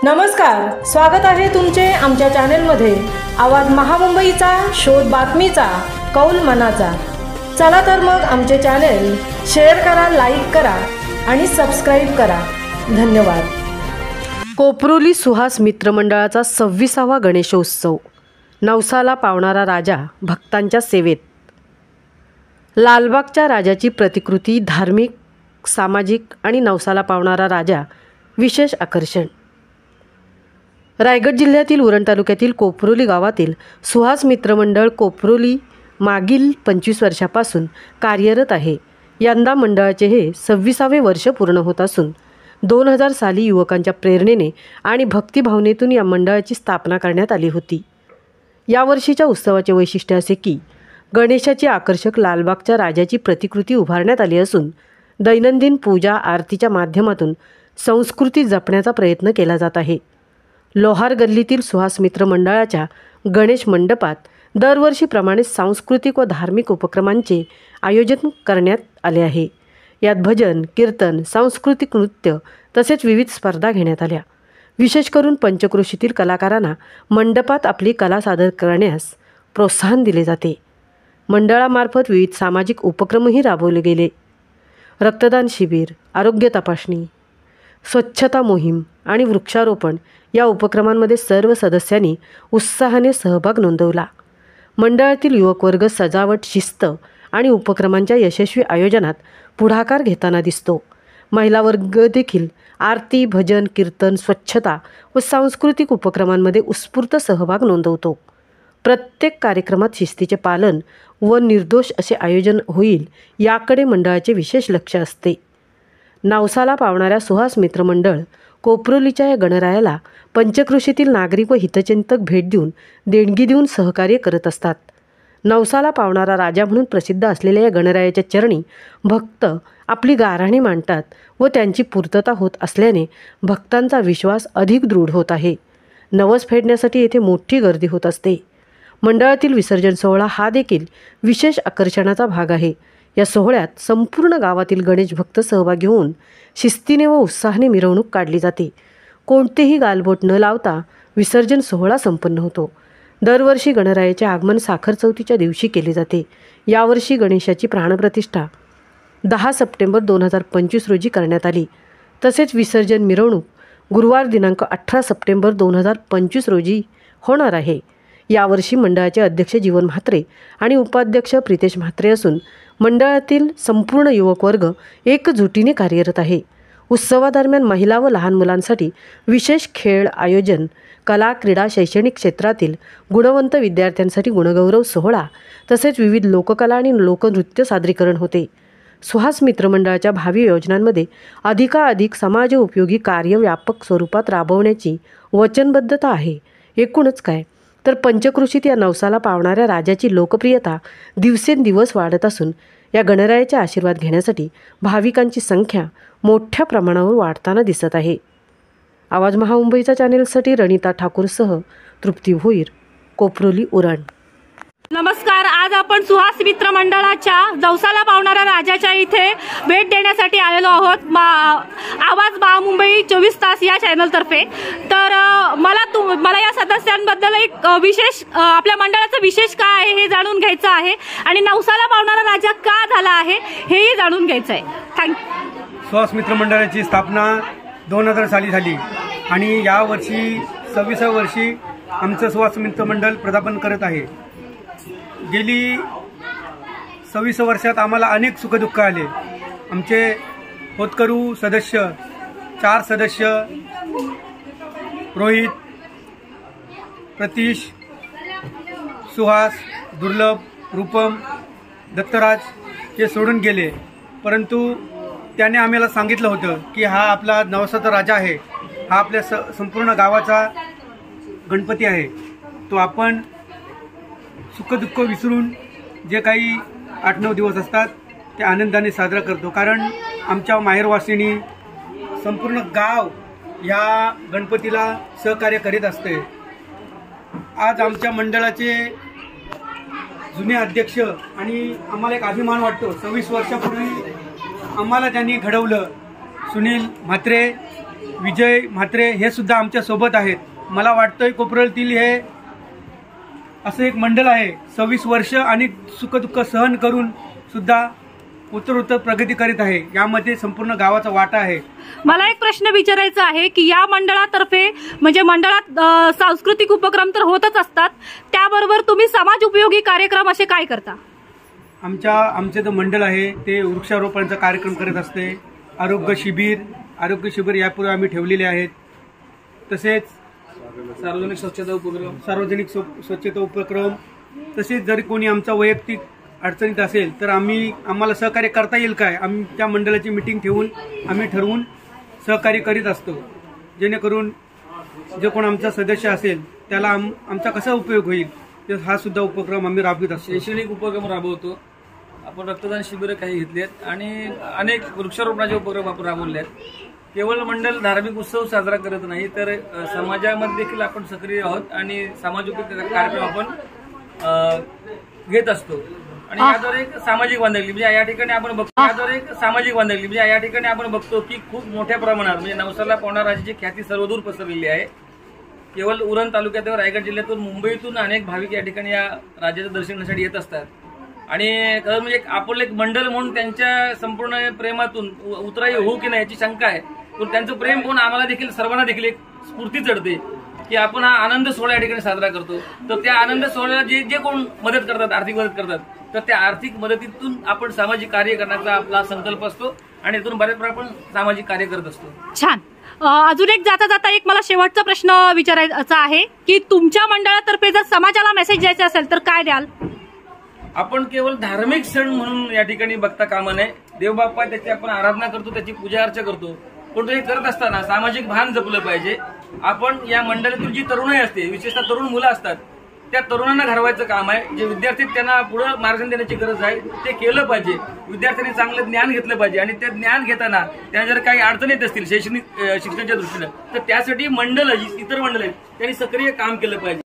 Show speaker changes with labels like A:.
A: नमस्कार, स्वागत आहे तुमचे आमच्या चॅनेलमध्ये। आवाज महामुंबईचा, शोध बातमीचा, कौल मनाचा। चला तर मग आमचे चॅनेल शेअर करा, लाईक करा आणि सबस्क्राइब करा। धन्यवाद।
B: कोपरोली सुहास मित्रमंडळाचा 26वा गणेशोत्सव। नवसाला पावणारा राजा भक्तांच्या सेवेत। लालबागच्या राजाची प्रतिकृती, धार्मिक, सामाजिक आणि नवसाला पावणारा राजा विशेष आकर्षण। रायगड जिल्ह्यातील उरण तालुक्यातील कोपरोली गावातील सुहास मित्रमंडळ कोपरोली मागील 25 वर्षापासून कार्यरत आहे। यंदा मंडळाचे हे 26वे वर्ष पूर्ण होत असून 2000 साली युवकांच्या प्रेरणेने आणि भक्तिभावनेतून या मंडळाची स्थापना करण्यात आली होती। यावर्षीच्या उत्सवाचे वैशिष्ट्य असे की गणेशाची आकर्षक लालबागच्या राजाची प्रतिकृती उभारण्यात आली असून दैनंदिन पूजा आरतीच्या माध्यमातून संस्कृती जपण्याचा प्रयत्न केला जात आहे। लोहार गल्लीतील सुहास मित्र मंडळाच्या गणेश मंडपात दरवर्षीप्रमाणे सांस्कृतिक व धार्मिक उपक्रमांचे आयोजन करण्यात आले आहे। यात भजन, कीर्तन, सांस्कृतिक नृत्य तसेच विविध स्पर्धा घेण्यात आल्या। विशेष करून पंचक्रोशीतील कलाकारांना मंडपात आपली कला सादर करण्यास प्रोत्साहन दिले जाते। मंडळामार्फत विविध सामाजिक उपक्रमही राबवले गेले। रक्तदान शिबिर, आरोग्य तपासणी, स्वच्छता मोहीम आणि वृक्षारोपण या उपक्रमांमध्ये सर्व सदस्यांनी उत्साहाने सहभाग नोंदवला। मंडळातील युवक वर्ग सजावट, शिस्त आणि उपक्रमांच्या यशस्वी आयोजनात पुढाकार घेताना दिसतो। महिला वर्ग देखील आरती, भजन, कीर्तन, स्वच्छता व सांस्कृतिक उपक्रमांमध्ये उत्स्फूर्त सहभाग नोंदवतो। प्रत्येक कार्यक्रमात शिस्तीचे पालन व निर्दोष असे आयोजन होईल याकडे मंडळाचे विशेष लक्ष असते। नवसाला पावणाऱ्या सुहास मित्रमंडळ कोपरोलीच्या या गणरायाला पंचक्रोशीतील नागरिक व हितचिंतक भेट देऊन देणगी देऊन सहकार्य करत असतात। नवसाला पावणारा राजा म्हणून प्रसिद्ध असलेल्या या गणरायाच्या चरणी भक्त आपली गाऱ्हाणे मांडतात व त्यांची पूर्तता होत असल्याने भक्तांचा विश्वास अधिक दृढ होत आहे। नवस फेडण्यासाठी येथे मोठी गर्दी होत असते। मंडळातील विसर्जन सोहळा हा देखील विशेष आकर्षणाचा भाग आहे। या सोहळ्यात संपूर्ण गावातील गणेश भक्त सहभागी होऊन शिस्तीने व उत्साहाने मिरवणूक काढली जाते। कोणतेही गालबोट न लावता विसर्जन सोहळा संपन्न होतो। दरवर्षी गणरायाचे आगमन साखर चौथीच्या दिवशी केले जाते। यावर्षी गणेशाची प्राणप्रतिष्ठा 10 सप्टेंबर 2025 रोजी करण्यात आली। तसेच विसर्जन मिरवणूक गुरुवार दिनांक 18 सप्टेंबर 2025 रोजी होणार आहे। यावर्षी मंडळाचे अध्यक्ष जीवन म्हात्रे आणि उपाध्यक्ष प्रितेश म्हात्रे असून मंडळातील संपूर्ण युवक वर्ग एकजुटीने कार्यरत आहे। उत्सवादरम्यान महिला व लहान मुलांसाठी विशेष खेळ आयोजन, कला, क्रीडा, शैक्षणिक क्षेत्रातील गुणवंत विद्यार्थ्यांसाठी गुणगौरव सोहळा तसेच विविध लोककला आणि लोकनृत्य सादरीकरण होते। सुहास मित्रमंडळाच्या भावी योजनांमध्ये अधिकाधिक समाज उपयोगी कार्य व्यापक स्वरूपात राबवण्याची वचनबद्धता आहे। एकूणच काय तर पंचक्रोशीत या नवसाला पावणाऱ्या राजाची लोकप्रियता दिवसेंदिवस वाढत असून या गणरायाचे आशीर्वाद घेण्यासाठी भाविकांची संख्या मोठ्या प्रमाणावर वाढताना दिसत आहे। आवाज महामुंबईचा चॅनेलसाठी रणिता ठाकूरसह तृप्ती भोईर, कोपरोली, उरण।
C: नमस्कार, आज आपण सुहास मित्र मंडळाच्या नवसाला पावणाऱ्या राजाच्या इथे भेट देण्यासाठी आलेलो आहोत आवाज महामुंबई 24 तास या चॅनलतर्फे। तर मला या सदस्यांबद्दल एक विशेष आपल्या मंडळाचं विशेष काय आहे हे जाणून घ्यायचं आहे आणि नवसाला पावणारा राजा का झाला आहे हेही जाणून घ्यायचं आहे। थँक्यू।
D: सुहास मित्र मंडळाची स्थापना 2000 साली झाली आणि यावर्षी 26व्या वर्षी आमचं सुहास मित्र मंडळ पदार्पण करत आहे। गेली 26 वर्षात आम्हाला अनेक सुखदुःख आले। आमचे होतकरू सदस्य 4 सदस्य रोहित, प्रतीश, सुहास, दुर्लभ, रूपम, दत्तराज हे सोडून गेले, परंतु त्याने आम्हाला सांगितलं होतं की हा आपला नवसाचा राजा आहे, हा आपल्या संपूर्ण गावाचा गणपती आहे। तो आपण सुखदुःख विसरून जे काही 8-9 दिवस असतात ते आनंदाने साजरा करतो, कारण आमच्या माहेरवासिनी संपूर्ण गाव या गणपतीला सहकार्य करीत असते। आज आमच्या मंडळाचे जुने अध्यक्ष आणि आम्हाला एक अभिमान वाटतो, 26 वर्षापूर्वी आम्हाला त्यांनी घडवलं, सुनील म्हात्रे विजय म्हात्रे हे सुद्धा आमच्या सोबत आहेत. मला वाटतंय कोपरोलीतील हे असं एक मंडळ आहे 26 वर्ष आणि सुखदुःख सहन करून सुद्धा उत्तरोत्तर प्रगती करीत आहे. यामध्ये संपूर्ण गावाचा वाटा आहे.
C: मला एक प्रश्न विचारायचा आहे की या मंडळातर्फे म्हणजे मंडळात सांस्कृतिक उपक्रम तर होतच असतात, त्याबरोबर तुम्ही समाज उपयोगी कार्यक्रम असे काय करता?
D: आमचे जे मंडळ आहे ते वृक्षारोपणाचा कार्यक्रम करत असते. आरोग्य शिबिर यापूर्वी आम्ही ठेवलेले आहेत. तसेच सार्वजनिक स्वच्छता उपक्रम तसेच जरी कोणी आमचा वैयक्तिक अडचणीत असेल तर आम्हाला सहकार्य करता येईल काय, आम्ही त्या मंडळाची मीटिंग ठेवून आम्ही ठरवून सहकार्य करीत असतो. जेणेकरून जो कोण आमचा सदस्य असेल त्याला आमचा कसा उपयोग होईल हा सुद्धा उपक्रम आम्ही राबवित असतो.
E: शैक्षणिक उपक्रम राबवतो आपण. रक्तदान शिबिरं काही घेतली आहेत आणि अनेक वृक्षारोपणाचे उपक्रम आपण राबवले आहेत. केवळ मंडळ धार्मिक उत्सव साजरा करत नाही तर समाजामध्ये देखील आपण सक्रिय आहोत आणि समाजोपयोगी कार्यक्रम आपण घेत असतो. आणि याद्वारे एक सामाजिक बांधिलकी म्हणजे या ठिकाणी आपण बघतो की खूप मोठ्या प्रमाणात म्हणजे नवसाला पावणारा राजाची ख्याती सर्वदूर पसरलेली आहे. केवळ उरण तालुक्यात रायगड जिल्ह्यातून मुंबईतून अनेक भाविक या ठिकाणी या राजाच्या दर्शनासाठी येत असतात. आणि खरं म्हणजे आपलं एक मंडळ म्हणून त्यांच्या संपूर्ण प्रेमातून उतराई होऊ की नाही याची शंका आहे. पण त्यांचं प्रेम पाहून आम्हाला देखील सर्वांना देखील एक स्फूर्ती चढते की आपण हा आनंद सोहळा या ठिकाणी साजरा करतो. तर त्या आनंद सोहळ्याला जे कोण मदत करतात, आर्थिक मदत करतात, तर त्या आर्थिक मदतीतून आपण सामाजिक कार्य करण्याचा आपला संकल्प असतो आणि यातून बऱ्याच प्रमाणात आपण सामाजिक कार्य करत असतो.
C: छान. अजून एक जाता एक मला शेवटचा प्रश्न विचारायचा आहे की तुमच्या मंडळातर्फे जर समाजाला मेसेज द्यायचा असेल तर काय द्याल?
E: आपण केवळ धार्मिक सण म्हणून या ठिकाणी बघता कामा नये. देवबाप्पा त्याची आपण आराधना करतो, त्याची पूजा अर्चा करतो, पण हे करत असताना सामाजिक भान जपलं पाहिजे. आपण या मंडळातील जी तरुणाई असते, विशेषतः तरुण मुलं असतात, त्या तरुणांना घडवायचं काम आहे. जे विद्यार्थी त्यांना पुढे मार्गदर्शन देण्याची गरज आहे ते केलं पाहिजे. विद्यार्थ्यांनी चांगलं ज्ञान घेतलं पाहिजे आणि ते ज्ञान घेताना त्यांना जर काही अडचणी येत असतील शैक्षणिक शिक्षणाच्या दृष्टीनं तर त्यासाठी मंडळ इतर मंडळ आहेत त्यांनी सक्रिय काम केलं पाहिजे.